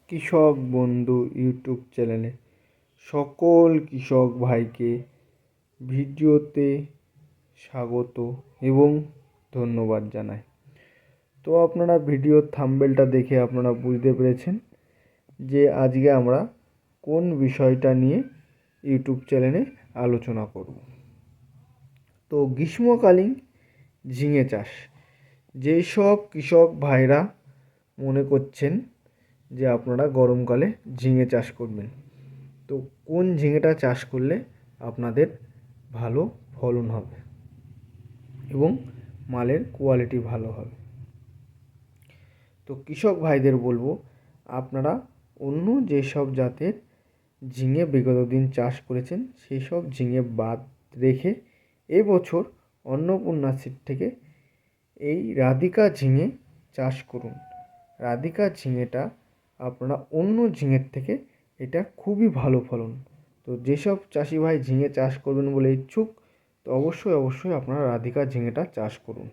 কৃষক বন্ধু ইউটিউব চ্যানেলে সকল কৃষক ভাইকে ভিডিওতে স্বাগত এবং ধন্যবাদ জানাই। তো আপনারা ভিডিওর থাম্বনেলটা দেখে আপনারা বুঝতে পেরেছেন যে আজকে আমরা কোন বিষয়টা নিয়ে ইউটিউব চ্যানেলে আলোচনা করব। তো গ্রীষ্মকালীন ঝিঙে চাষ, যেই সব কৃষক ভাইরা মনে করছেন যে আপনারা গরমকালে ঝিঙে চাষ করবেন, তো কোন ঝিঙেটা চাষ করলে আপনাদের ভালো ফলন হবে এবং মালের কোয়ালিটি ভালো হবে। তো কৃষক ভাইদের বলবো, আপনারা অন্য যেসব জাতের ঝিঙে বিগত দিন চাষ করেছেন সেই সব ঝিঙে বাদ রেখে এবছর অন্নপূর্ণা সিড থেকে এই রাধিকা ঝিঙে চাষ করুন। রাধিকা ঝিঙেটা আপনারা অন্য ঝিঙের থেকে এটা খুবই ভালো ফলন। তো যেসব চাষি ভাই ঝিঙে চাষ করবেন বলে ইচ্ছুক, তো অবশ্যই আপনারা রাধিকা ঝিঙেটা চাষ করুন।